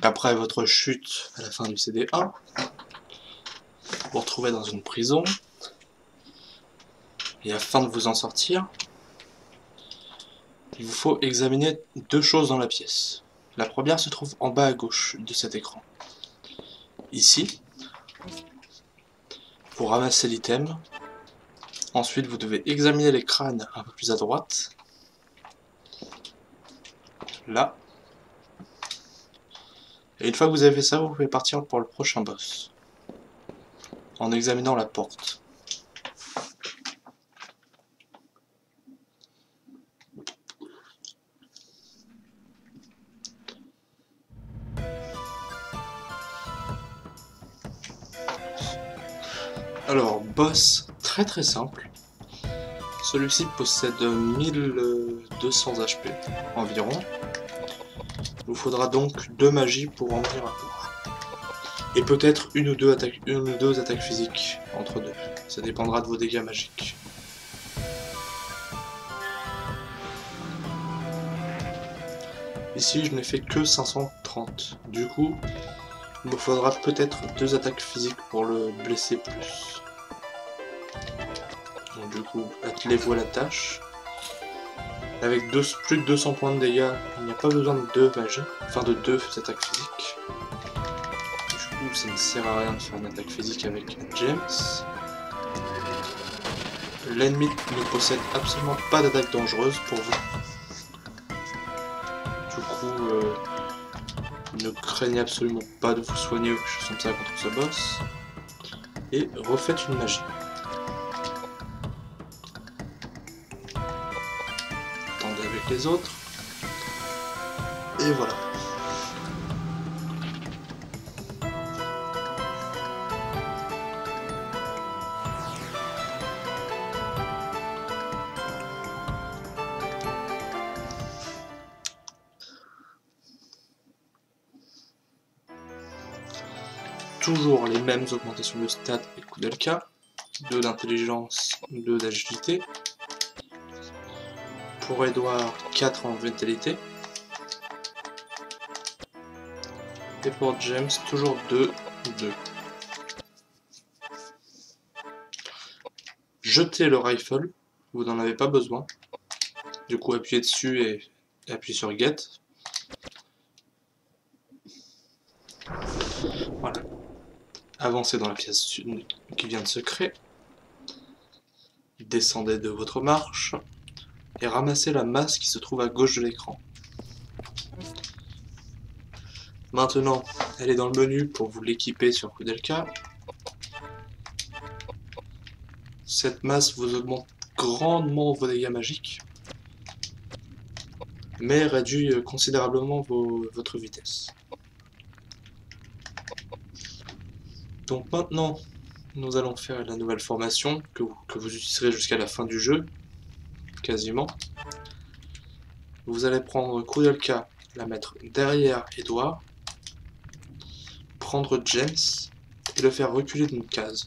Après votre chute à la fin du CD1, vous vous retrouvez dans une prison. Et afin de vous en sortir, il vous faut examiner deux choses dans la pièce. La première se trouve en bas à gauche de cet écran. Ici, pour ramasser l'item. Ensuite, vous devez examiner les crânes un peu plus à droite. Là. Et une fois que vous avez fait ça, vous pouvez partir pour le prochain boss. En examinant la porte. Alors, boss très simple. Celui-ci possède 1200 HP environ. Il vous faudra donc 2 magies pour en venir à bout. Et peut-être une ou deux attaques physiques entre deux. Ça dépendra de vos dégâts magiques. Ici, je n'ai fait que 530. Du coup, il me faudra peut-être 2 attaques physiques pour le blesser plus. Donc du coup, attelez-vous à la tâche. Avec plus de 200 points de dégâts, il n'y a pas besoin de 2 magies, enfin de 2 attaques physiques. Du coup, ça ne sert à rien de faire une attaque physique avec James. L'ennemi ne possède absolument pas d'attaque dangereuse pour vous. Du coup, ne craignez absolument pas de vous soigner ou quelque chose comme ça contre ce boss. Et refaites une magie. Attendez avec les autres. Et voilà. Toujours les mêmes augmentations de stats et Koudelka, 2 d'intelligence, 2 d'agilité. Pour Edouard, 4 en vitalité. Et pour James, toujours 2. Jetez le rifle, vous n'en avez pas besoin. Du coup, appuyez dessus et appuyez sur Get. Voilà. Avancez dans la pièce qui vient de se créer. Descendez de votre marche et ramassez la masse qui se trouve à gauche de l'écran. Maintenant, elle est dans le menu pour vous l'équiper sur Koudelka. Cette masse vous augmente grandement vos dégâts magiques, mais réduit considérablement votre vitesse. Donc maintenant, nous allons faire la nouvelle formation que vous utiliserez jusqu'à la fin du jeu, quasiment. Vous allez prendre Koudelka, la mettre derrière Edouard, prendre James et le faire reculer d'une case.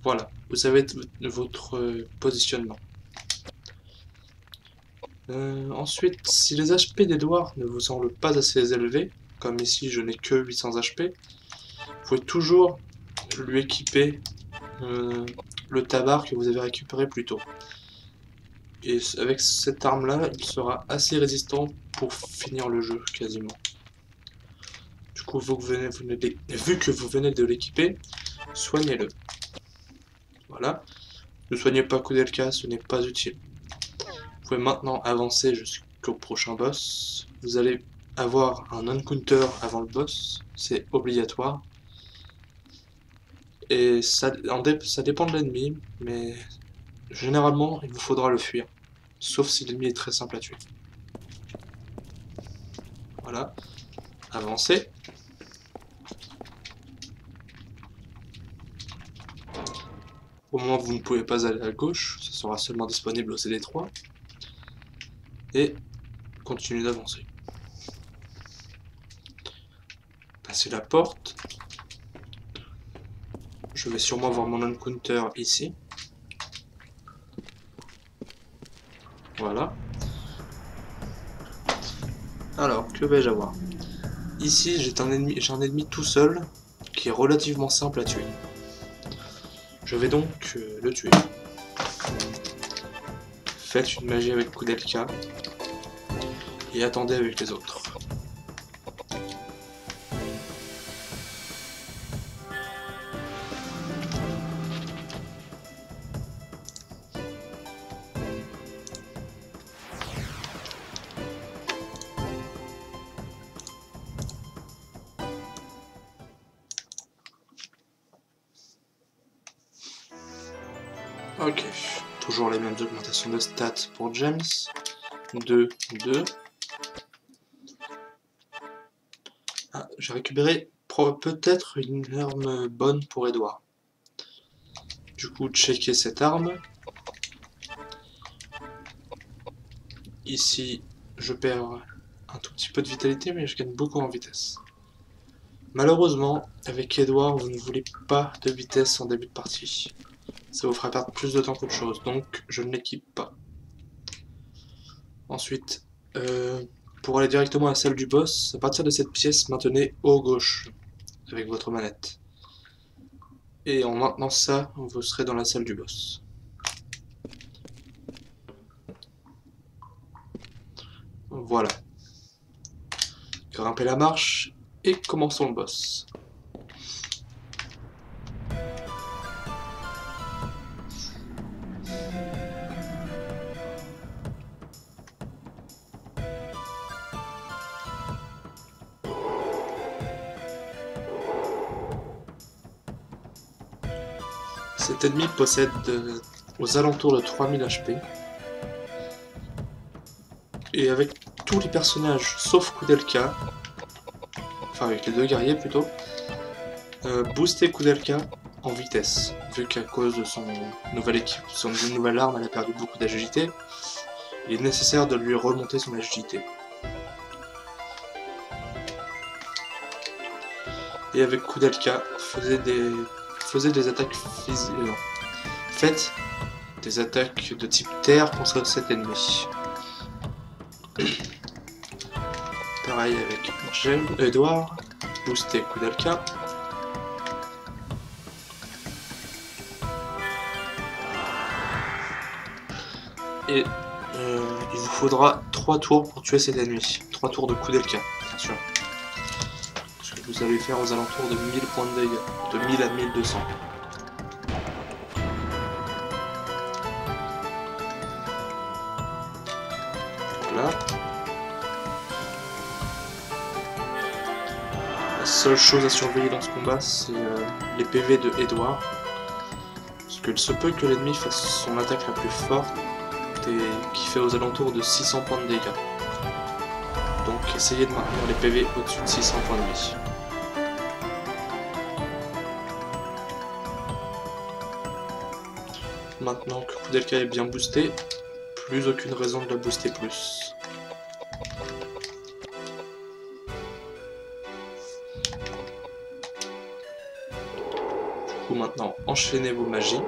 Voilà, vous savez votre positionnement. Ensuite, si les HP d'Edouard ne vous semblent pas assez élevés, comme ici je n'ai que 800 HP, vous pouvez toujours lui équiper le tabard que vous avez récupéré plus tôt. Et avec cette arme-là, il sera assez résistant pour finir le jeu, quasiment. Du coup, vu que vous venez de l'équiper, soignez-le. Voilà. Ne soignez pas Koudelka, ce n'est pas utile. Vous pouvez maintenant avancer jusqu'au prochain boss. Vous allez avoir un encounter avant le boss, c'est obligatoire. Et ça dépend de l'ennemi, mais généralement il vous faudra le fuir. Sauf si l'ennemi est très simple à tuer. Voilà. Avancez. Au moment où vous ne pouvez pas aller à gauche, ce sera seulement disponible au CD3. Et continuez d'avancer. Passez la porte. Je vais sûrement avoir mon encounter ici. Voilà. Alors, que vais-je avoir? Ici, j'ai un ennemi tout seul qui est relativement simple à tuer. Je vais donc le tuer. Faites une magie avec Koudelka et attendez avec les autres. Ok, toujours les mêmes augmentations de stats pour James. 2, 2. Ah, j'ai récupéré peut-être une arme bonne pour Edouard. Du coup, checker cette arme. Ici, je perds un tout petit peu de vitalité, mais je gagne beaucoup en vitesse. Malheureusement, avec Edouard, vous ne voulez pas de vitesse en début de partie. Ça vous fera perdre plus de temps qu'autre chose, donc je ne l'équipe pas. Ensuite, pour aller directement à la salle du boss, à partir de cette pièce, maintenez haut gauche avec votre manette. Et en maintenant ça, vous serez dans la salle du boss. Voilà. Grimpez la marche et commençons le boss. Cet ennemi possède aux alentours de 3000 HP. Et avec tous les personnages, sauf Koudelka, enfin avec les deux guerriers plutôt, booster Koudelka en vitesse. Vu qu'à cause de son nouvelle arme, elle a perdu beaucoup d'agilité, il est nécessaire de lui remonter son agilité. Et avec Koudelka, faites des attaques de type terre contre cet ennemi. Pareil avec Edouard, booster Koudelka. Et il vous faudra 3 tours pour tuer cet ennemi. 3 tours de Koudelka, bien sûr. Ce que vous allez faire aux alentours de 1000 points de dégâts, de 1000 à 1200. Voilà. La seule chose à surveiller dans ce combat, c'est les PV de Edouard. Parce qu'il se peut que l'ennemi fasse son attaque la plus forte et qui fait aux alentours de 600 points de dégâts. Donc essayez de maintenir les PV au-dessus de 600 points de vie. Maintenant que Koudelka est bien boosté, plus aucune raison de la booster plus. Du coup maintenant, enchaînez vos magies.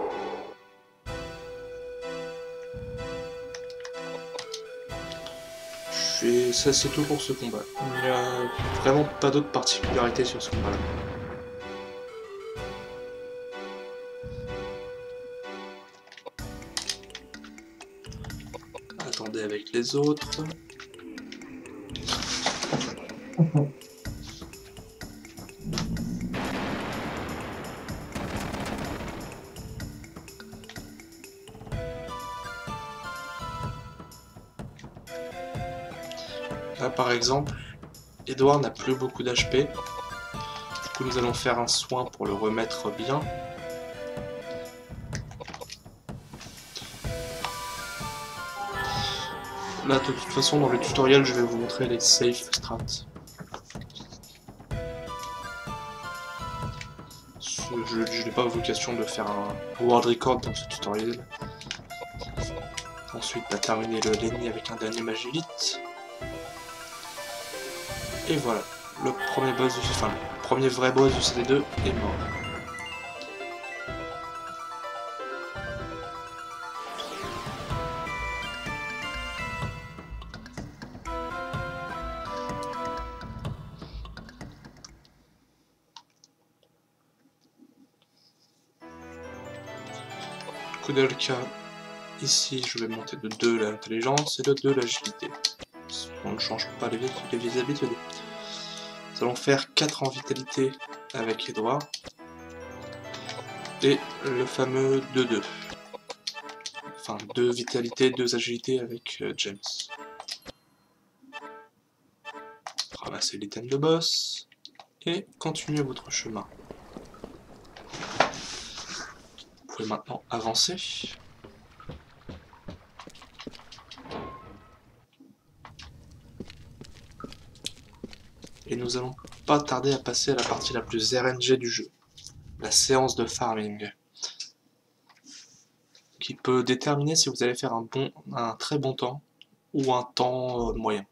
Et ça c'est tout pour ce combat. Il n'y a vraiment pas d'autre particularité sur ce combat là. Attendez avec les autres. Là par exemple, Edouard n'a plus beaucoup d'HP. Du coup nous allons faire un soin pour le remettre bien. Là de toute façon dans le tutoriel je vais vous montrer les safe strats. Je n'ai pas vocation de faire un world record dans ce tutoriel. Ensuite on va terminer l'ennemi avec un dernier magélite. Et voilà, le premier boss, enfin le premier vrai boss du CD2 est mort. coup d'Alka, ici je vais monter de 2 l'intelligence et de 2 l'agilité. On ne change pas les habitudes. Nous allons faire 4 en vitalité avec Edouard. Et le fameux 2-2. Enfin, 2 vitalité, 2 agilité avec James. Ramassez l'item de boss. Et continuez votre chemin. Vous pouvez maintenant avancer. Et nous allons pas tarder à passer à la partie la plus RNG du jeu. La séance de farming. Qui peut déterminer si vous allez faire un très bon temps ou un temps moyen.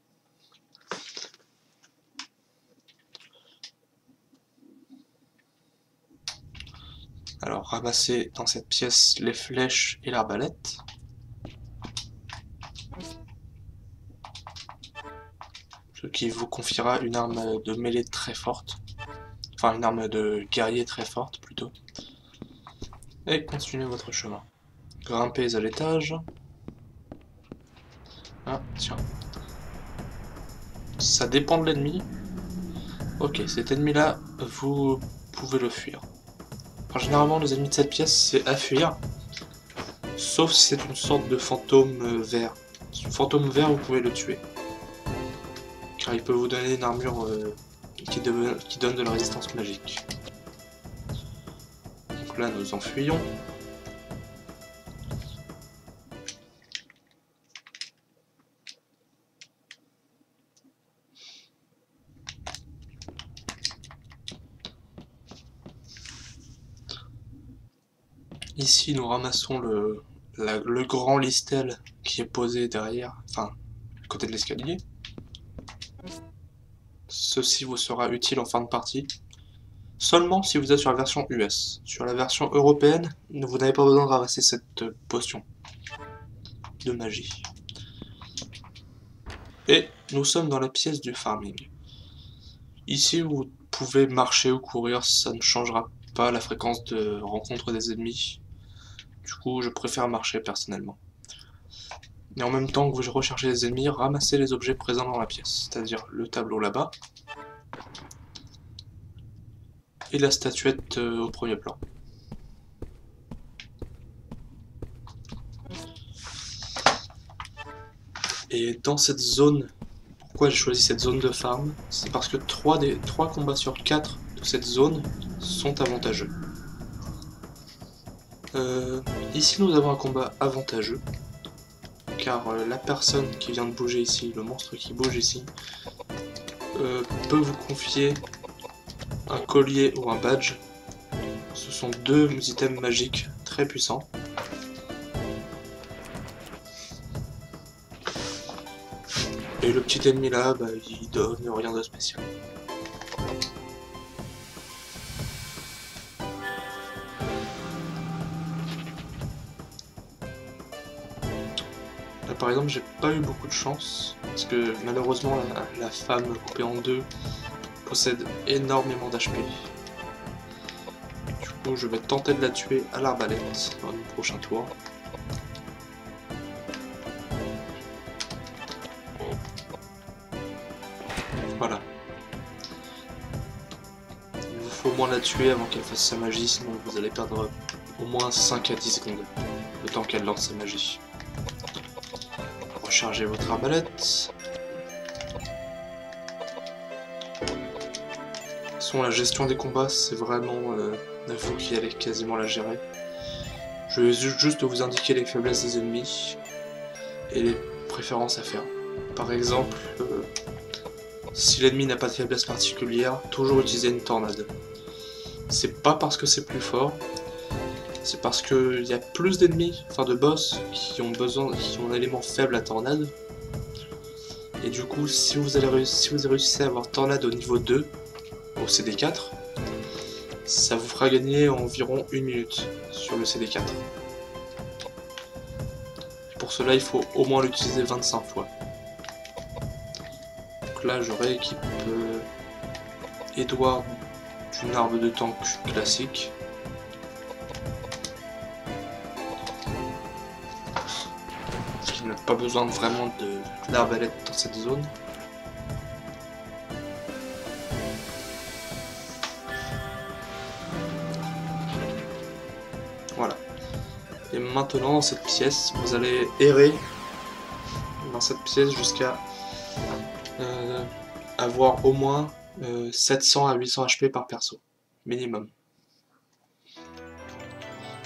Alors ramassez dans cette pièce les flèches et l'arbalète. Ce qui vous confiera une arme de mêlée très forte. Enfin une arme de guerrier très forte plutôt. Et continuez votre chemin. Grimpez à l'étage. Ah tiens. Ça dépend de l'ennemi. Ok, cet ennemi là, vous pouvez le fuir. Alors, généralement les ennemis de cette pièce c'est à fuir. Sauf si c'est une sorte de fantôme vert. Si un fantôme vert vous pouvez le tuer. Car il peut vous donner une armure qui donne de la résistance magique. Donc là nous enfuyons. Ici nous ramassons le grand listel qui est posé derrière, enfin à côté de l'escalier. Ceci vous sera utile en fin de partie. Seulement si vous êtes sur la version US. Sur la version européenne, vous n'avez pas besoin de ramasser cette potion de magie. Et nous sommes dans la pièce du farming. Ici vous pouvez marcher ou courir, ça ne changera pas la fréquence de rencontre des ennemis. Du coup je préfère marcher personnellement. Et en même temps que vous recherchez les ennemis, ramassez les objets présents dans la pièce, c'est-à-dire le tableau là-bas, et la statuette au premier plan. Et dans cette zone, pourquoi j'ai choisi cette zone de farm, c'est parce que 3 combats sur 4 de cette zone sont avantageux. Ici nous avons un combat avantageux, car la personne qui vient de bouger ici, le monstre qui bouge ici, peut vous confier un collier ou un badge. Ce sont 2 items magiques très puissants. Et le petit ennemi là, bah, il donne rien de spécial. Là par exemple j'ai pas eu beaucoup de chance, parce que malheureusement la femme coupée en 2 possède énormément d'HP. Du coup je vais tenter de la tuer à l'arbalète dans le prochain tour. Voilà. Il vous faut au moins la tuer avant qu'elle fasse sa magie, sinon vous allez perdre au moins 5 à 10 secondes, le temps qu'elle lance sa magie. Rechargez votre arbalète. De toute façon, la gestion des combats, c'est vraiment vous qui allez quasiment la gérer. Je vais juste vous indiquer les faiblesses des ennemis et les préférences à faire. Par exemple, si l'ennemi n'a pas de faiblesse particulière, toujours utiliser une tornade. C'est pas parce que c'est plus fort, c'est parce qu'il y a plus d'ennemis, enfin de boss, qui ont un élément faible à tornade. Et du coup, si vous réussissez à avoir tornade au niveau 2, au CD4, ça vous fera gagner environ 1 minute sur le CD4. Pour cela, il faut au moins l'utiliser 25 fois. Donc là, je rééquipe Edouard d'une arme de tank classique. n'a pas besoin vraiment d'arbalète dans cette zone. Voilà. Et maintenant, dans cette pièce, vous allez errer dans cette pièce jusqu'à avoir au moins 700 à 800 HP par perso, minimum.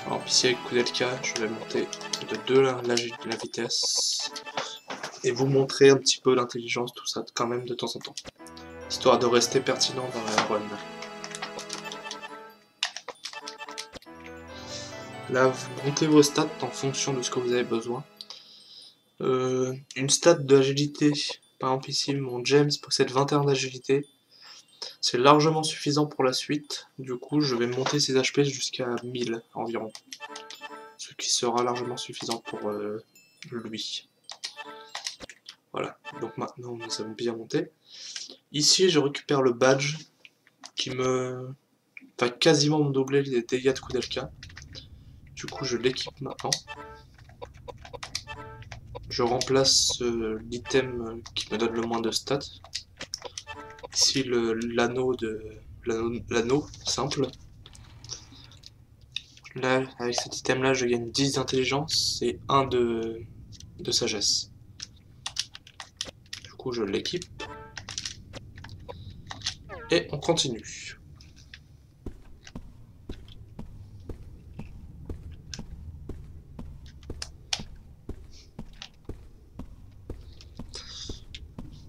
Alors ici avec Koudelka, je vais monter de 2 la vitesse et vous montrer un petit peu l'intelligence, tout ça quand même de temps en temps, histoire de rester pertinent dans la run. Là, vous montez vos stats en fonction de ce que vous avez besoin. Une stat d'agilité, par exemple ici, mon James possède 21 d'agilité. C'est largement suffisant pour la suite. Du coup, je vais monter ses HP jusqu'à 1000 environ. Ce qui sera largement suffisant pour lui. Voilà, donc maintenant nous avons bien monté. Ici, je récupère le badge qui va quasiment me doubler les dégâts de Koudelka. Du coup, je l'équipe maintenant. Je remplace l'item qui me donne le moins de stats. Ici, l'anneau simple. Là, avec cet item là, je gagne 10 d'intelligence et 1 de sagesse. Du coup, je l'équipe. Et on continue.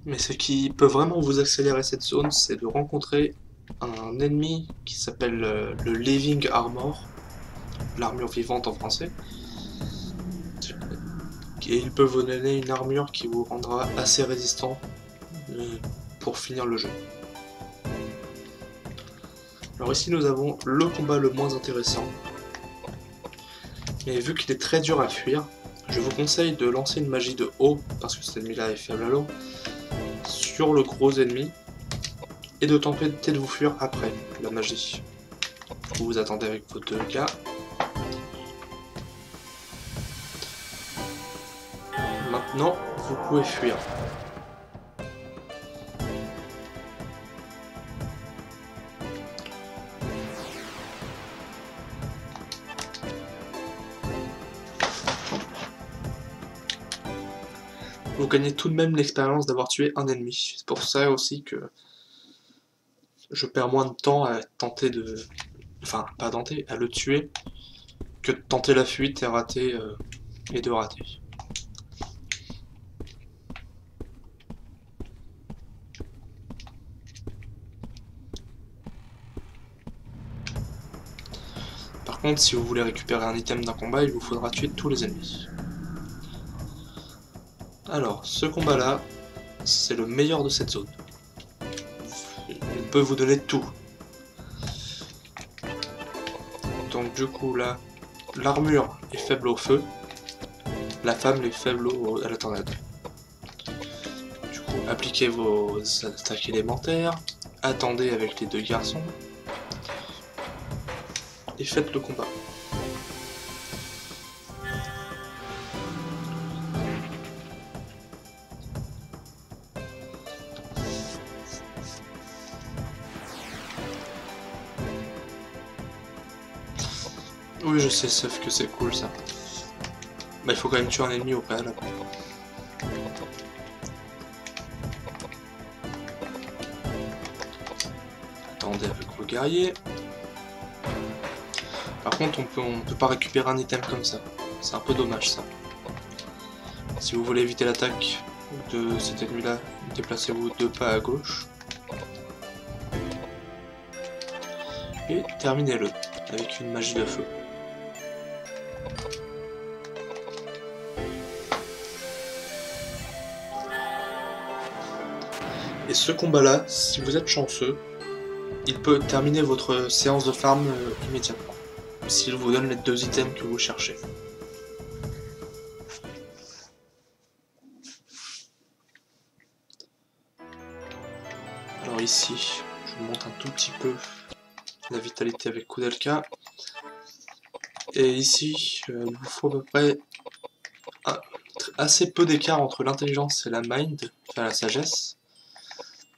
Mais ce qui peut vraiment vous accélérer cette zone, c'est de rencontrer un ennemi qui s'appelle le Living Armor, l'armure vivante en français. Et il peut vous donner une armure qui vous rendra assez résistant pour finir le jeu. Alors ici nous avons le combat le moins intéressant. Mais vu qu'il est très dur à fuir, je vous conseille de lancer une magie de haut, parce que cet ennemi là est faible à l'eau, sur le gros ennemi, et de tenter de vous fuir après la magie. Vous vous attendez avec vos 2 gars. Maintenant, vous pouvez fuir. Vous gagnez tout de même l'expérience d'avoir tué un ennemi. C'est pour ça aussi que je perds moins de temps à tenter de... Enfin, pas tenter, à le tuer, que de tenter la fuite et rater, et de rater. Par contre, si vous voulez récupérer un item d'un combat, il vous faudra tuer tous les ennemis. Alors, ce combat-là, c'est le meilleur de cette zone. Il peut vous donner tout. Donc du coup là, l'armure est faible au feu, la femme est faible à la tornade. Du coup, appliquez vos attaques élémentaires, attendez avec les 2 garçons, et faites le combat. Oui, je sais, sauf que c'est cool ça. Bah, il faut quand même tuer un ennemi au préalable. Attendez avec vos guerriers. Par contre, on peut pas récupérer un item comme ça. C'est un peu dommage ça. Si vous voulez éviter l'attaque de cet ennemi-là, déplacez-vous 2 pas à gauche. Et terminez-le avec une magie de feu. Et ce combat-là, si vous êtes chanceux, il peut terminer votre séance de farm immédiatement, s'il vous donne les 2 items que vous cherchez. Alors ici, je monte un tout petit peu la vitalité avec Koudelka. Et ici, il vous faut à peu près assez peu d'écart entre l'intelligence et la mind, enfin la sagesse.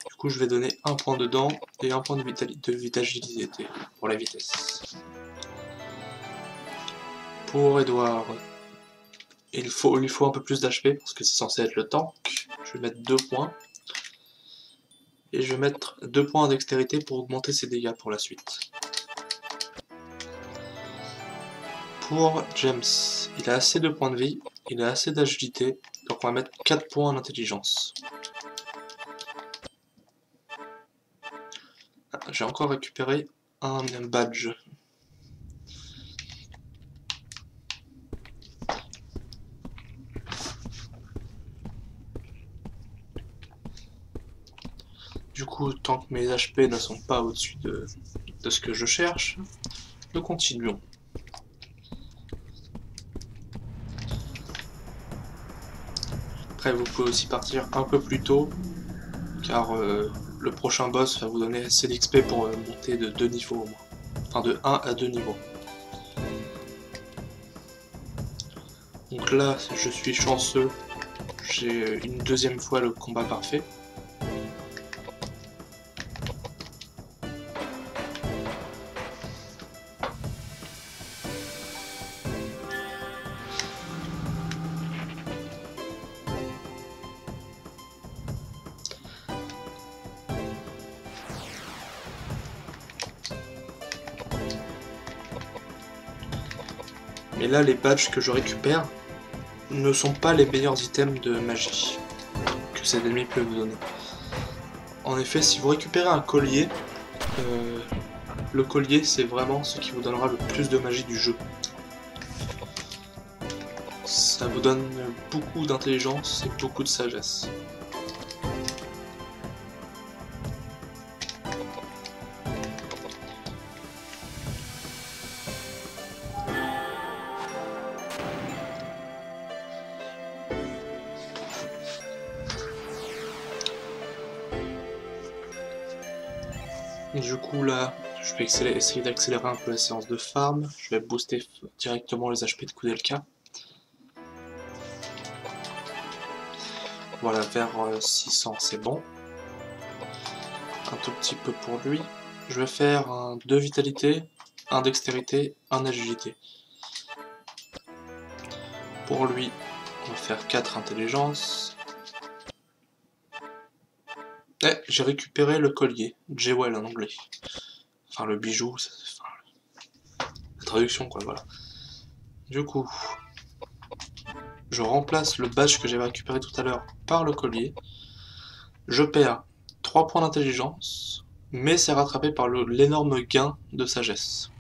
Du coup, je vais donner un point dedans et un point de vitalité pour la vitesse. Pour Edouard, il lui faut un peu plus d'HP parce que c'est censé être le tank. Je vais mettre 2 points. Et je vais mettre 2 points en dextérité pour augmenter ses dégâts pour la suite. Pour James, il a assez de points de vie, il a assez d'agilité, donc on va mettre 4 points en intelligence. J'ai encore récupéré un badge. Du coup, tant que mes HP ne sont pas au-dessus de ce que je cherche, nous continuons. Après, vous pouvez aussi partir un peu plus tôt, car le prochain boss va vous donner assez d'XP pour monter de 2 niveaux au moins. Enfin, de 1 à 2 niveaux. Donc là, je suis chanceux, j'ai une deuxième fois le combat parfait. Mais là, les badges que je récupère ne sont pas les meilleurs items de magie que cet ennemi peut vous donner. En effet, si vous récupérez un collier, le collier c'est vraiment ce qui vous donnera le plus de magie du jeu. Ça vous donne beaucoup d'intelligence et beaucoup de sagesse. Du coup là, je vais essayer d'accélérer un peu la séance de farm. Je vais booster directement les HP de Koudelka. Voilà, vers 600 c'est bon. Un tout petit peu pour lui. Je vais faire un 2 vitalité, 1 dextérité, 1 agilité. Pour lui, on va faire 4 intelligence. Eh, j'ai récupéré le collier, Jewel en anglais. Enfin le bijou, enfin, la traduction quoi, voilà. Du coup, je remplace le badge que j'avais récupéré tout à l'heure par le collier. Je perds 3 points d'intelligence, mais c'est rattrapé par l'énorme gain de sagesse.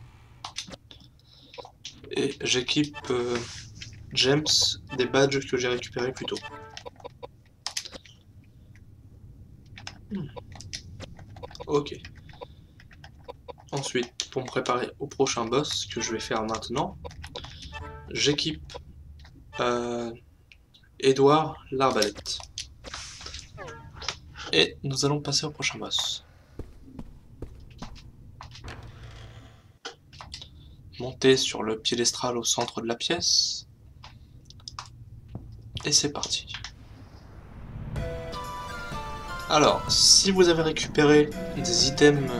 Et j'équipe James des badges que j'ai récupérés plus tôt. Ok. Ensuite, pour me préparer au prochain boss que je vais faire maintenant, j'équipe Edouard l'arbalète. Et nous allons passer au prochain boss. Monter sur le piédestal au centre de la pièce. Et c'est parti. Alors, si vous avez récupéré des items,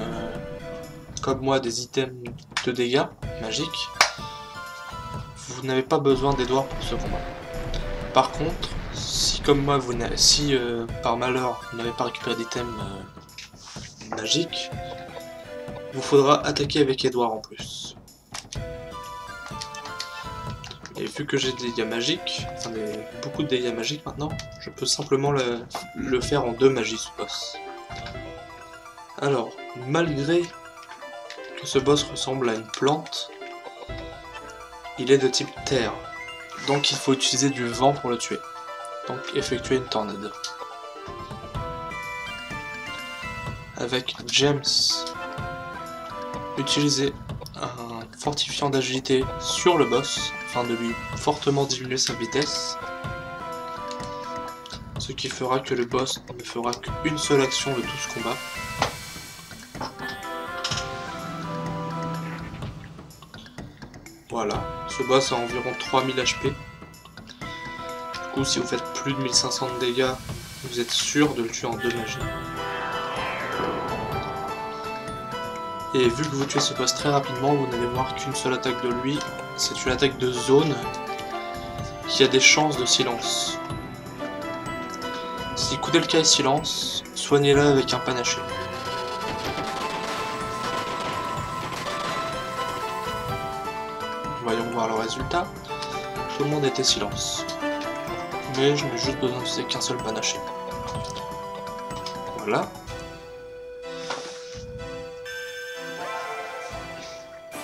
comme moi, des items de dégâts magiques, vous n'avez pas besoin d'Edouard pour ce combat. Par contre, si comme moi, par malheur, vous n'avez pas récupéré d'items magiques, vous faudra attaquer avec Edouard en plus. Et vu que j'ai des dégâts magiques, enfin beaucoup de dégâts magiques maintenant, je peux simplement le faire en 2 magies ce boss. Alors, malgré que ce boss ressemble à une plante, il est de type terre. Donc il faut utiliser du vent pour le tuer. Donc effectuer une tornade. Avec James, utilisez un fortifiant d'agilité sur le boss, afin de lui fortement diminuer sa vitesse. Ce qui fera que le boss ne fera qu'une seule action de tout ce combat. Voilà, ce boss a environ 3000 HP. Du coup, si vous faites plus de 1500 de dégâts, vous êtes sûr de le tuer en 2 magies. Et vu que vous tuez ce boss très rapidement, vous n'allez voir qu'une seule attaque de lui. C'est une attaque de zone qui a des chances de silence. Si Koudelka est silence, soignez-la avec un panaché. Voyons voir le résultat. Tout le monde était silence. Mais je n'ai juste besoin de qu'un seul panaché. Voilà.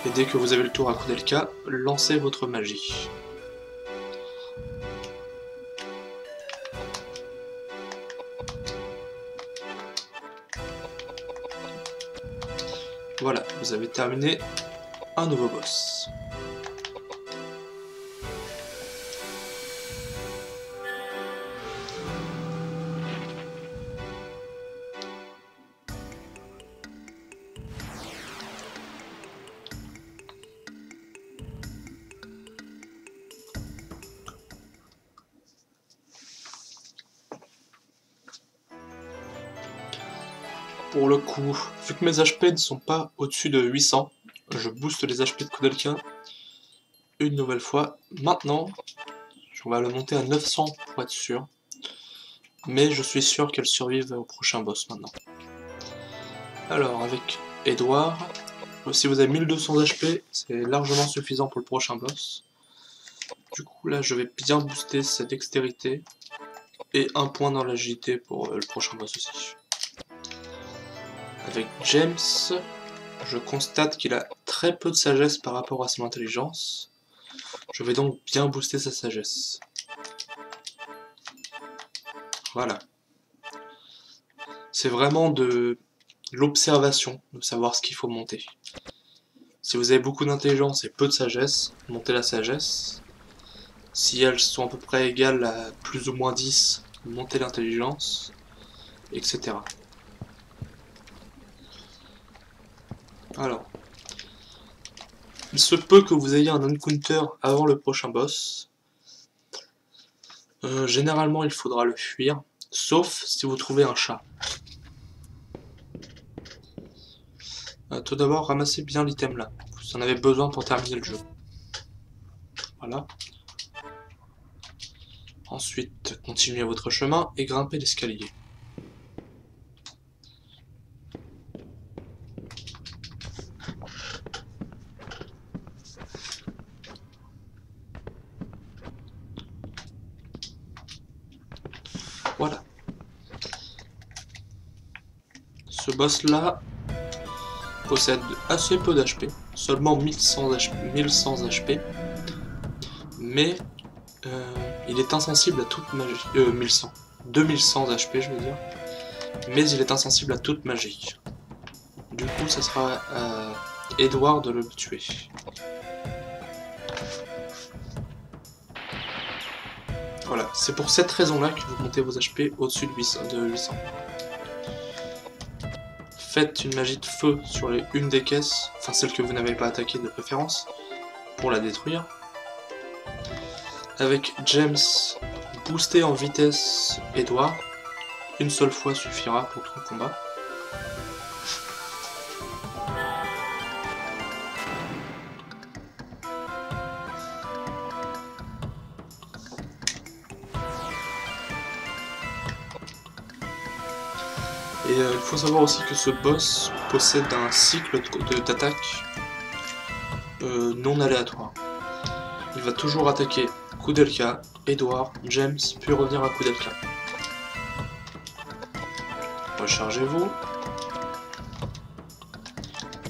Et dès que vous avez le tour à Koudelka, lancez votre magie. Voilà, vous avez terminé un nouveau boss. Pour le coup, vu que mes HP ne sont pas au-dessus de 800, je booste les HP de Koudelka une nouvelle fois. Maintenant, on va le monter à 900 pour être sûr. Mais je suis sûr qu'elle survive au prochain boss maintenant. Alors, avec Edouard, si vous avez 1200 HP, c'est largement suffisant pour le prochain boss. Du coup, là, je vais bien booster sa dextérité. Et un point dans l'agilité pour le prochain boss aussi. Avec James, je constate qu'il a très peu de sagesse par rapport à son intelligence. Je vais donc bien booster sa sagesse. Voilà. C'est vraiment de l'observation, de savoir ce qu'il faut monter. Si vous avez beaucoup d'intelligence et peu de sagesse, montez la sagesse. Si elles sont à peu près égales à plus ou moins 10, montez l'intelligence, etc. Alors, il se peut que vous ayez un encounter avant le prochain boss. Généralement, il faudra le fuir, sauf si vous trouvez un chat. Tout d'abord, ramassez bien l'item là. Vous en avez besoin pour terminer le jeu. Voilà. Ensuite, continuez votre chemin et grimpez l'escalier. Voilà. Ce boss là possède assez peu d'HP, seulement 1100 HP, mais il est insensible à toute magie. 1100. 2100 HP je veux dire, mais il est insensible à toute magie. Du coup ça sera à Edouard de le tuer. Voilà, c'est pour cette raison-là que vous montez vos HP au-dessus de 800. Faites une magie de feu sur une des caisses, enfin celle que vous n'avez pas attaquée de préférence, pour la détruire. Avec James, boostez en vitesse Edouard. Une seule fois suffira pour tout le combat. Et il faut savoir aussi que ce boss possède un cycle d'attaque non aléatoire. Il va toujours attaquer Koudelka, Edouard, James, puis revenir à Koudelka. Rechargez-vous.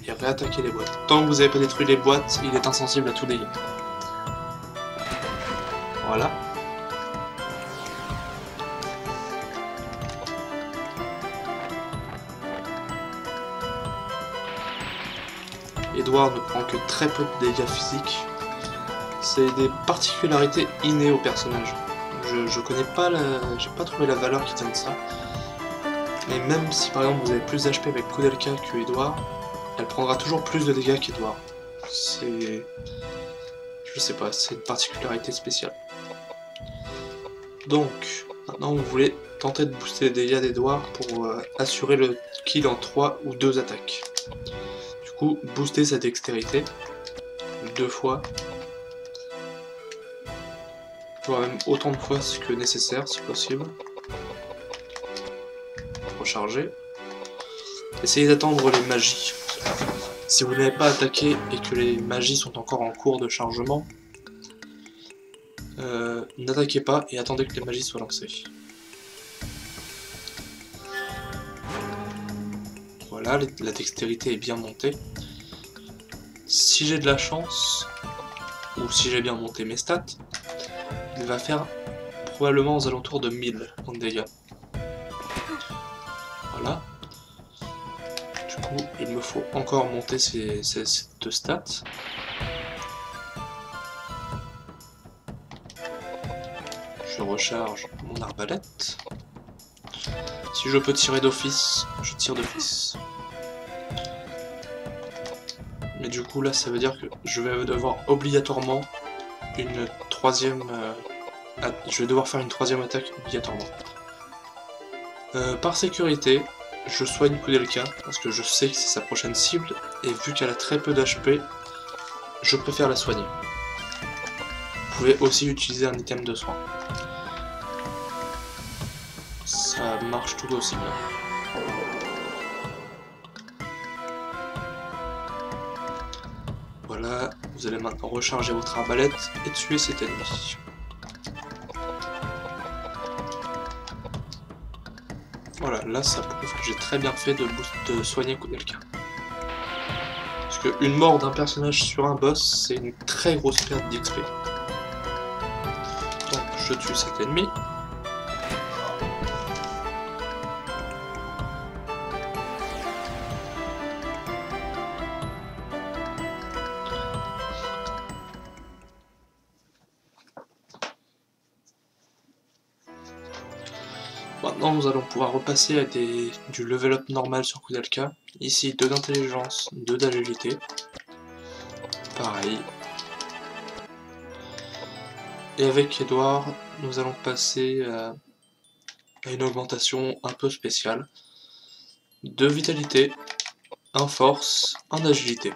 Et réattaquez les boîtes. Tant que vous n'avez pas détruit les boîtes, il est insensible à tout dégât. Voilà. Edouard ne prend que très peu de dégâts physiques. C'est des particularités innées au personnage. Je connais pas j'ai pas trouvé la valeur qui tient de ça. Mais même si par exemple vous avez plus d'HP avec Koudelka que Edouard, elle prendra toujours plus de dégâts qu'Edouard. C'est... je sais pas, c'est une particularité spéciale. Donc, maintenant vous voulez tenter de booster les dégâts d'Edouard pour assurer le kill en 3 ou 2 attaques. Du coup, booster sa dextérité 2 fois, voire même autant de fois que nécessaire si possible. Recharger. Essayez d'attendre les magies. Si vous n'avez pas attaqué et que les magies sont encore en cours de chargement, n'attaquez pas et attendez que les magies soient lancées. Voilà, la dextérité est bien montée. Si j'ai de la chance, ou si j'ai bien monté mes stats, il va faire probablement aux alentours de 1000 en dégâts. Voilà. Du coup, il me faut encore monter ces deux stats. Je recharge mon arbalète. Si je peux tirer d'office, je tire d'office. Mais du coup là ça veut dire que je vais devoir obligatoirement une troisième... je vais devoir faire une troisième attaque obligatoirement. Par sécurité, je soigne Koudelka parce que je sais que c'est sa prochaine cible et vu qu'elle a très peu d'HP, je préfère la soigner. Vous pouvez aussi utiliser un item de soin. Ça marche tout aussi bien. Voilà, vous allez maintenant recharger votre arbalète et tuer cet ennemi. Voilà, là ça prouve que j'ai très bien fait de soigner Koudelka. Parce qu'une mort d'un personnage sur un boss, c'est une très grosse perte d'XP. Donc je tue cet ennemi. Maintenant, nous allons pouvoir repasser à du level up normal sur Koudelka. Ici, 2 d'intelligence, 2 d'agilité. Pareil. Et avec Edouard, nous allons passer à une augmentation un peu spéciale. 2 vitalité, 1 force, 1 agilité.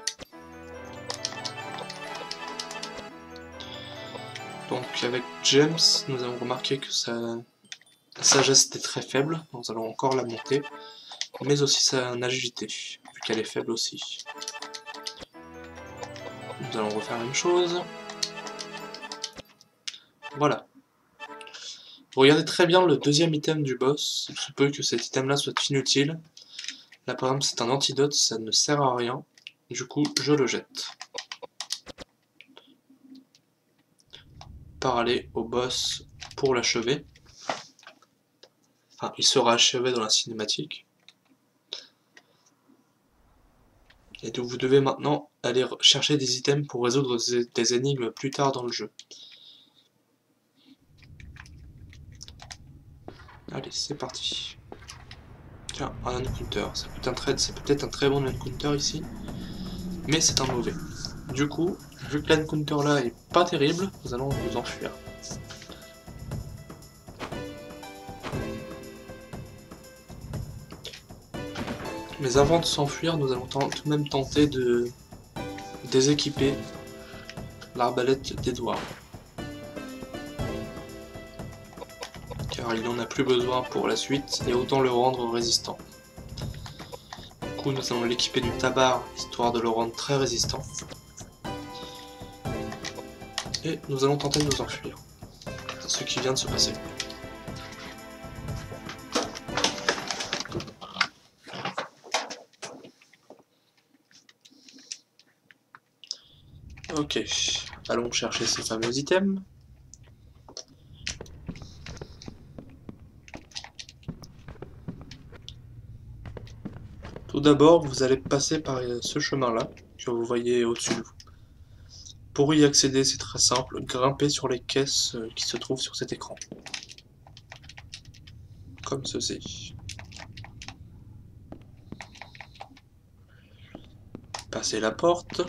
Donc avec James, nous avons remarqué que sa sagesse était très faible, nous allons encore la monter, mais aussi sa agilité, vu qu'elle est faible aussi. Nous allons refaire la même chose. Voilà. Regardez très bien le deuxième item du boss, il se peut que cet item là soit inutile. Là par exemple c'est un antidote, ça ne sert à rien, du coup je le jette. Par aller au boss pour l'achever. Enfin, il sera achevé dans la cinématique. Et donc vous devez maintenant aller chercher des items pour résoudre des énigmes plus tard dans le jeu. Allez, c'est parti. Tiens, un encounter. C'est peut-être un très bon encounter ici, mais c'est un mauvais. Du coup, vu que l'encounter là est pas terrible, nous allons nous enfuir. Mais avant de s'enfuir, nous allons tout de même tenter de déséquiper l'arbalète d'Edouard. Car il n'en a plus besoin pour la suite, et autant le rendre résistant. Du coup, nous allons l'équiper du tabard, histoire de le rendre très résistant. Et nous allons tenter de nous enfuir. Ce qui vient de se passer. Ok, allons chercher ces fameux items. Tout d'abord, vous allez passer par ce chemin-là, que vous voyez au-dessus de vous. Pour y accéder, c'est très simple, grimper sur les caisses qui se trouvent sur cet écran. Comme ceci. Passez la porte.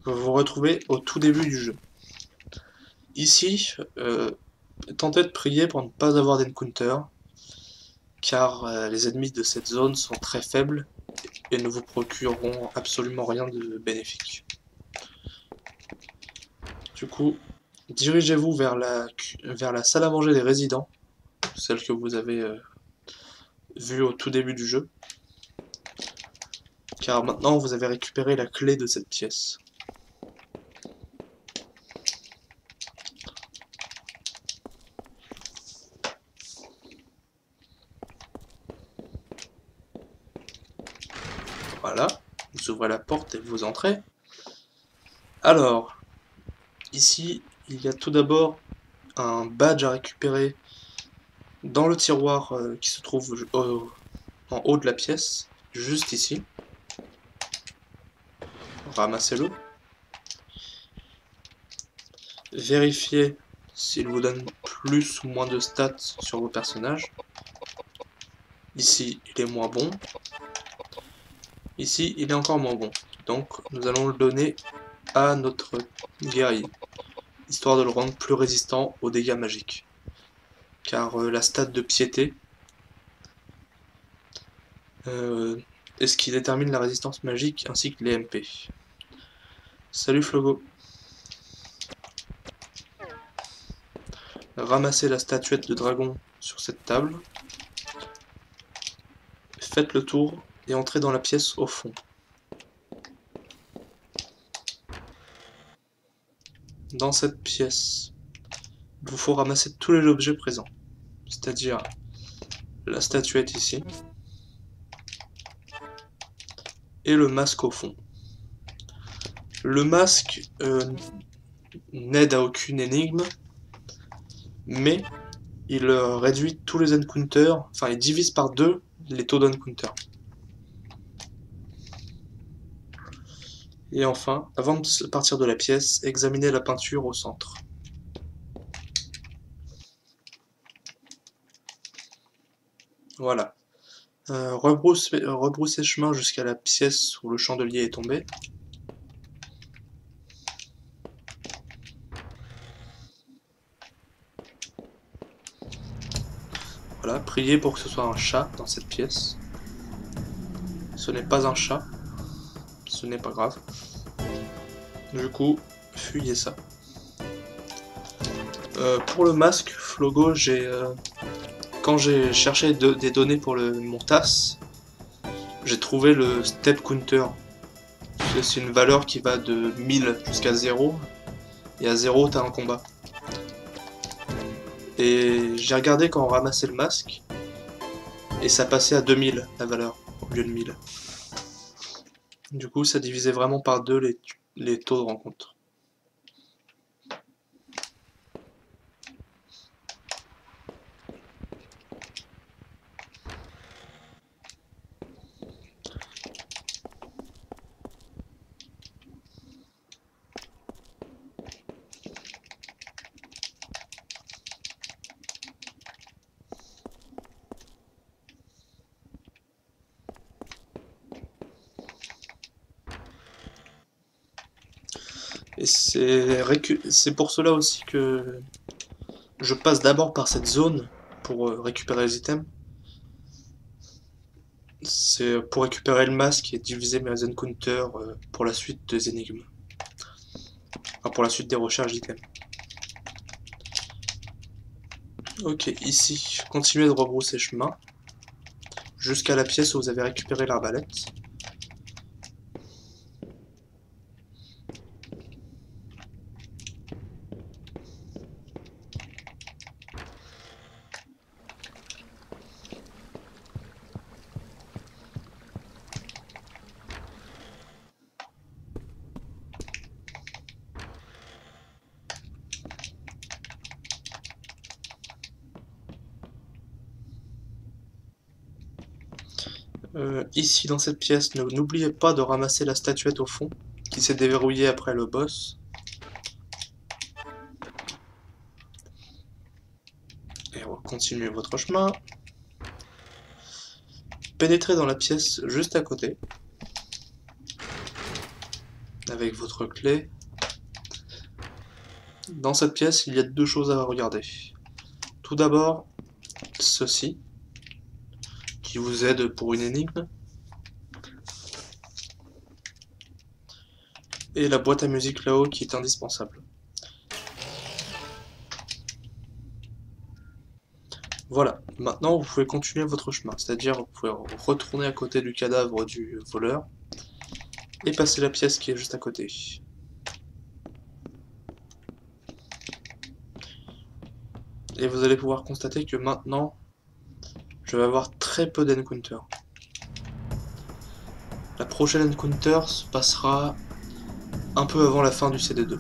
Vous vous retrouvez au tout début du jeu. Ici, tentez de prier pour ne pas avoir d'encounter, car les ennemis de cette zone sont très faibles et ne vous procureront absolument rien de bénéfique. Du coup, dirigez-vous vers la salle à manger des résidents, celle que vous avez vue au tout début du jeu, car maintenant vous avez récupéré la clé de cette pièce. Voilà, vous ouvrez la porte et vous entrez. Alors, ici, il y a tout d'abord un badge à récupérer dans le tiroir qui se trouve en haut de la pièce, juste ici. Ramassez-le. Vérifiez s'il vous donne plus ou moins de stats sur vos personnages. Ici, il est moins bon. Ici, il est encore moins bon. Donc, nous allons le donner à notre guerrier, histoire de le rendre plus résistant aux dégâts magiques. Car la stat de piété est ce qui détermine la résistance magique ainsi que les MP. Salut Flogo. Ramassez la statuette de dragon sur cette table. Faites le tour et entrez dans la pièce au fond. Dans cette pièce, il vous faut ramasser tous les objets présents, c'est-à-dire la statuette ici et le masque au fond. Le masque n'aide à aucune énigme, mais il réduit tous les encounters, enfin il divise par 2 les taux d'encounter. Et enfin, avant de partir de la pièce, examinez la peinture au centre. Voilà. Rebroussez chemin jusqu'à la pièce où le chandelier est tombé. Voilà, priez pour que ce soit un chat dans cette pièce. Ce n'est pas un chat. Ce n'est pas grave. Du coup, fuyez ça. Pour le masque, Flogo, quand j'ai cherché des données pour mon TAS, j'ai trouvé le step counter. C'est une valeur qui va de 1000 jusqu'à 0, et à 0 t'as un combat. Et j'ai regardé quand on ramassait le masque, et ça passait à 2000 la valeur, au lieu de 1000. Du coup ça divisait vraiment par 2 les taux de rencontre. Et c'est pour cela aussi que je passe d'abord par cette zone pour récupérer les items. C'est pour récupérer le masque et diviser mes encounters pour la suite des énigmes. Enfin, pour la suite des recherches d'items. Ok, ici, continuez de rebrousser chemin jusqu'à la pièce où vous avez récupéré l'arbalète. Ici, dans cette pièce, n'oubliez pas de ramasser la statuette au fond, qui s'est déverrouillée après le boss. Et continuez votre chemin. Pénétrez dans la pièce juste à côté, avec votre clé. Dans cette pièce, il y a deux choses à regarder. Tout d'abord, ceci, qui vous aide pour une énigme. Et la boîte à musique là-haut qui est indispensable. Voilà, maintenant vous pouvez continuer votre chemin, c'est-à-dire vous pouvez retourner à côté du cadavre du voleur et passer la pièce qui est juste à côté. Et vous allez pouvoir constater que maintenant, je vais avoir très peu d'encounters. La prochaine encounter se passera un peu avant la fin du CD2.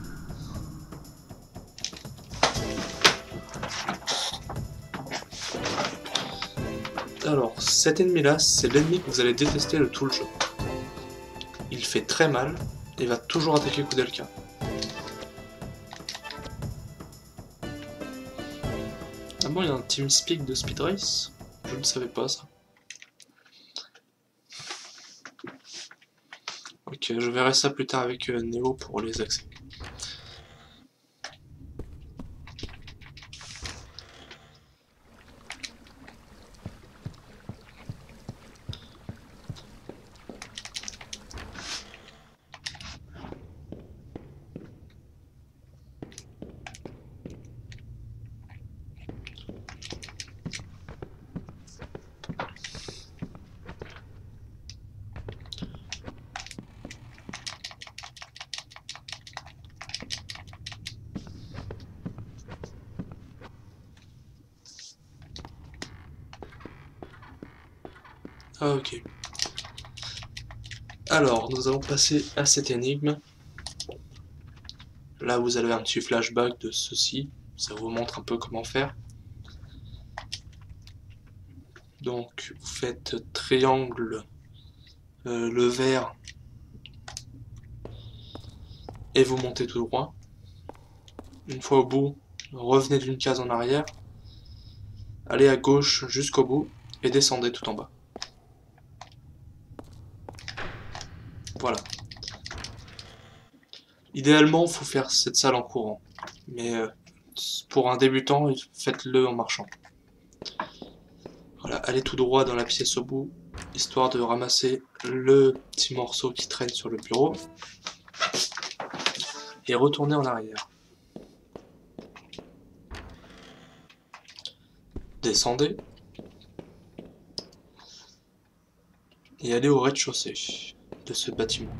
Alors, cet ennemi-là, c'est l'ennemi que vous allez détester de tout le jeu. Il fait très mal et va toujours attaquer Koudelka. Ah bon, il y a un TeamSpeak de Speed Race? Je ne savais pas ça. Ok, je verrai ça plus tard avec Neo pour les accès. Ah ok. Alors, nous allons passer à cette énigme. Là, vous avez un petit flashback de ceci. Ça vous montre un peu comment faire. Donc, vous faites triangle, le vert, et vous montez tout droit. Une fois au bout, revenez d'une case en arrière. Allez à gauche jusqu'au bout et descendez tout en bas. Voilà. Idéalement, il faut faire cette salle en courant. Mais pour un débutant, faites-le en marchant. Voilà, allez tout droit dans la pièce au bout, histoire de ramasser le petit morceau qui traîne sur le bureau. Et retournez en arrière. Descendez. Et allez au rez-de-chaussée de ce bâtiment.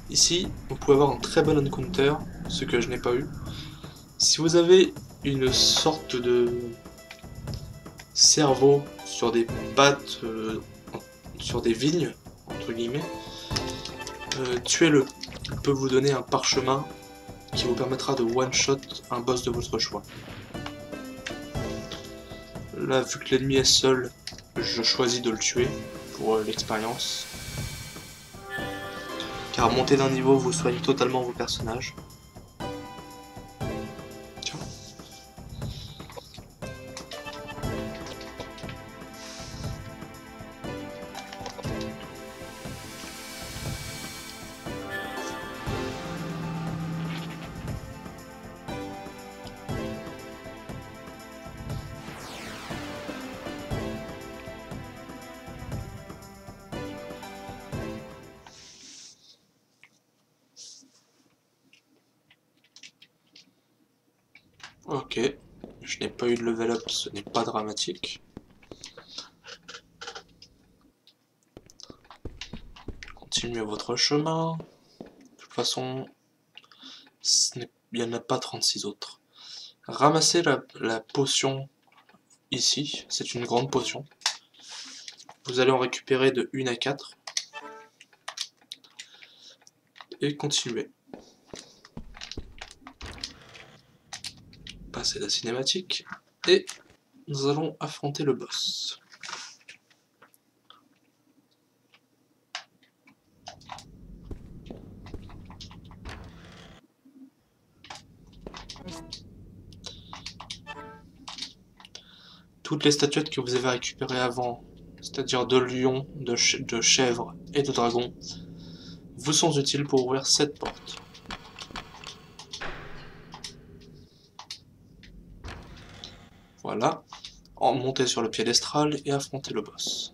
Ici, vous pouvez avoir un très bon encounter, ce que je n'ai pas eu. Si vous avez une sorte de cerveau sur des pattes, sur des vignes, entre guillemets, tuez-le. Il peut vous donner un parchemin qui vous permettra de one-shot un boss de votre choix. Là, vu que l'ennemi est seul, je choisis de le tuer pour l'expérience. Car monter d'un niveau vous soigne totalement vos personnages. Tiens. Ok, je n'ai pas eu de level up, ce n'est pas dramatique. Continuez votre chemin. De toute façon, il n'y en a pas 36 autres. Ramassez la potion ici, c'est une grande potion. Vous allez en récupérer de 1 à 4. Et continuez. Passer la cinématique. Et nous allons affronter le boss. Toutes les statuettes que vous avez récupérées avant, c'est-à-dire de lions, de chèvres et de dragons, vous sont utiles pour ouvrir cette porte. Voilà. Monter sur le piédestal et affronter le boss.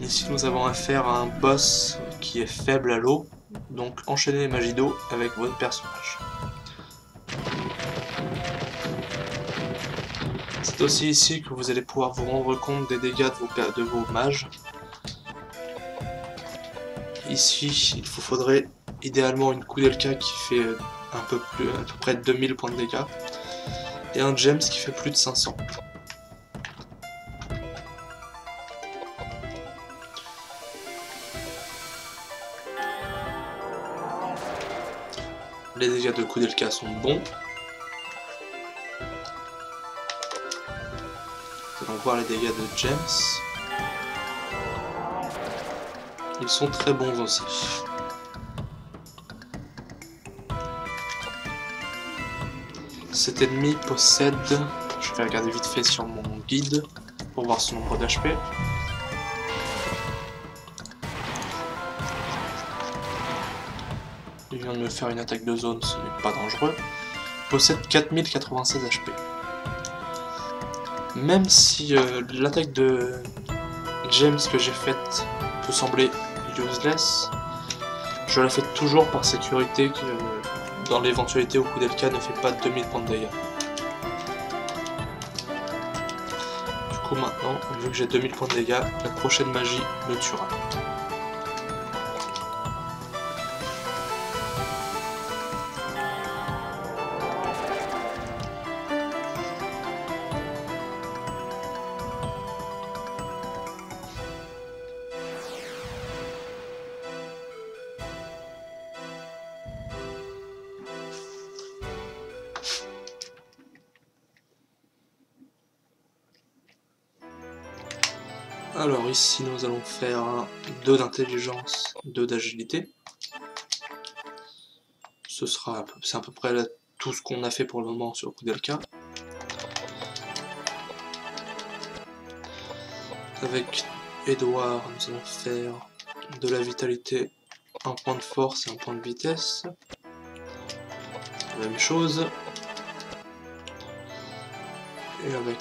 Ici nous avons affaire à un boss qui est faible à l'eau, donc enchaînez les magies d'eau avec votre personnage. C'est aussi ici que vous allez pouvoir vous rendre compte des dégâts de vos mages. Ici, il vous faudrait idéalement une Koudelka qui fait à peu près 2000 points de dégâts et un James qui fait plus de 500. Les dégâts de Koudelka sont bons. Nous allons voir les dégâts de James. Ils sont très bons aussi. Cet ennemi possède... Je vais regarder vite fait sur mon guide pour voir son nombre d'HP. Il vient de me faire une attaque de zone, ce n'est pas dangereux. Il possède 4096 HP. Même si l'attaque de James que j'ai faite peut sembler useless, je la fais toujours par sécurité dans l'éventualité où Koudelka ne fait pas 2000 points de dégâts. Du coup maintenant, vu que j'ai 2000 points de dégâts, la prochaine magie le tuera. Alors ici nous allons faire 2 d'intelligence, 2 d'agilité. C'est à peu près là, tout ce qu'on a fait pour le moment sur Koudelka. Avec Edouard, nous allons faire de la vitalité, un point de force et un point de vitesse. Même chose. Et avec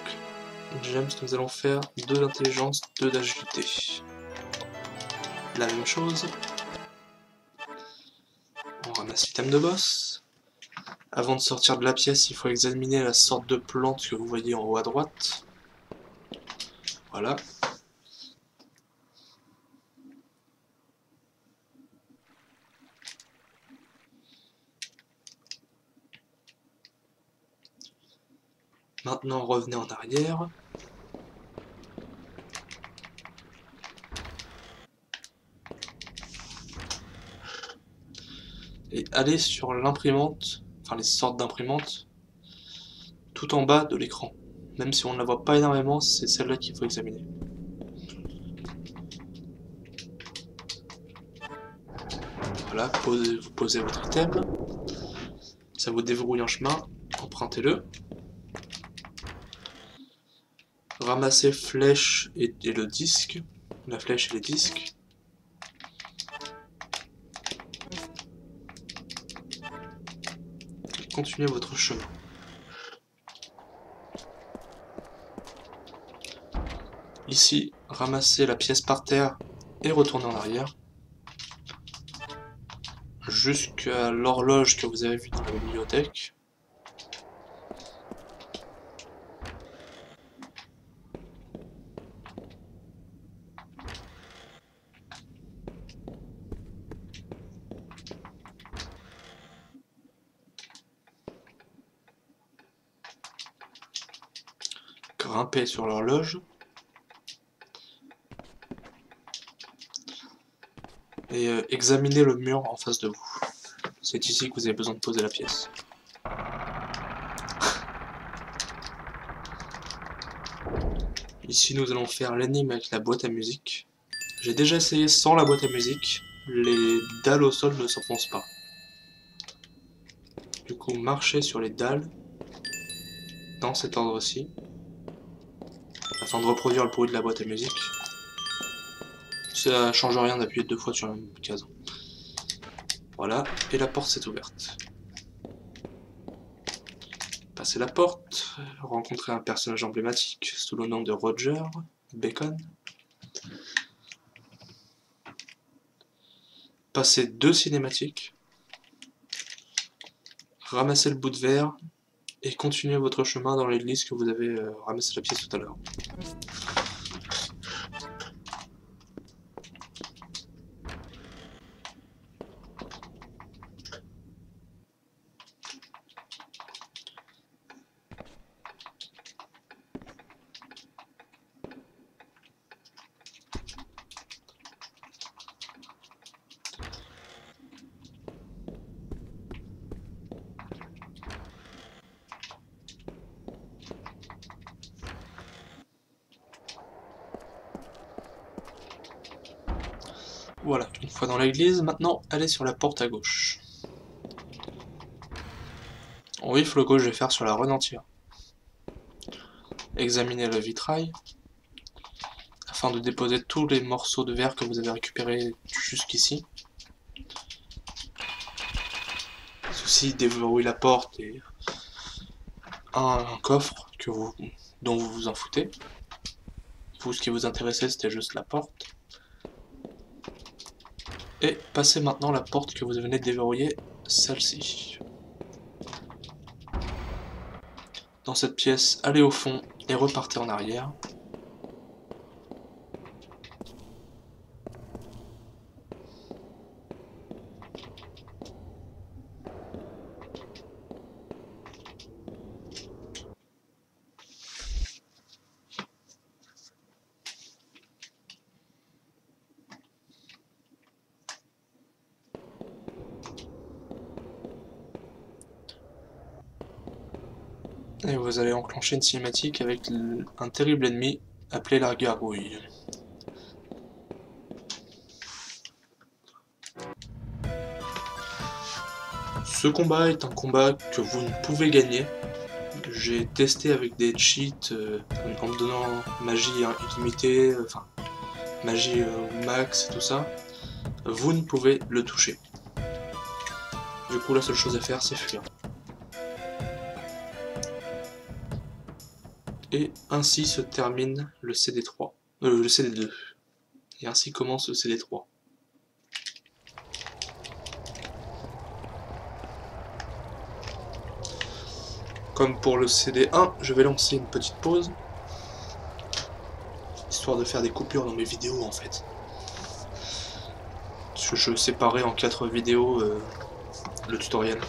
James, nous allons faire 2 d'intelligence, 2 d'agilité. La même chose. On ramasse l'item de boss. Avant de sortir de la pièce, il faut examiner la sorte de plante que vous voyez en haut à droite. Voilà. Maintenant, revenez en arrière. Et allez sur l'imprimante, enfin les sortes d'imprimantes, tout en bas de l'écran. Même si on ne la voit pas énormément, c'est celle-là qu'il faut examiner. Voilà, vous posez votre item. Ça vous déverrouille un chemin, empruntez-le. Ramassez flèche et le disque. La flèche et les disques. Et continuez votre chemin. Ici, ramassez la pièce par terre et retournez en arrière. Jusqu'à l'horloge que vous avez vue dans la bibliothèque. Grimpez sur l'horloge. Et examinez le mur en face de vous. C'est ici que vous avez besoin de poser la pièce. Ici nous allons faire l'énigme avec la boîte à musique. J'ai déjà essayé sans la boîte à musique, les dalles au sol ne s'enfoncent pas. Du coup marchez sur les dalles, dans cet ordre-ci, afin de reproduire le bruit de la boîte à musique. Ça change rien d'appuyer 2 fois sur la même case. Voilà, et la porte s'est ouverte. Passez la porte, rencontrez un personnage emblématique sous le nom de Roger Bacon. Passez 2 cinématiques. Ramassez le bout de verre et continuez votre chemin dans l'église que vous avez ramassé la pièce tout à l'heure. Voilà, une fois dans l'église, maintenant allez sur la porte à gauche. En vif, le gauche, je vais faire sur la run entière. Examinez le vitrail afin de déposer tous les morceaux de verre que vous avez récupérés jusqu'ici. Ceci déverrouille la porte et un coffre dont vous vous en foutez. Vous, ce qui vous intéressait, c'était juste la porte. Et passez maintenant la porte que vous venez de déverrouiller, celle-ci. Dans cette pièce, allez au fond et repartez en arrière. Et vous allez enclencher une cinématique avec un terrible ennemi appelé la gargouille. Ce combat est un combat que vous ne pouvez gagner. J'ai testé avec des cheats en me donnant magie illimitée, enfin magie max et tout ça. Vous ne pouvez le toucher. Du coup, la seule chose à faire, c'est fuir. Et ainsi se termine le CD3, le CD2. Et ainsi commence le CD3. Comme pour le CD1, je vais lancer une petite pause, histoire de faire des coupures dans mes vidéos en fait. Je séparais en 4 vidéos le tutoriel.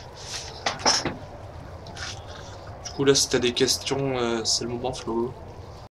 Du coup là, si t'as des questions, c'est le moment, Flo.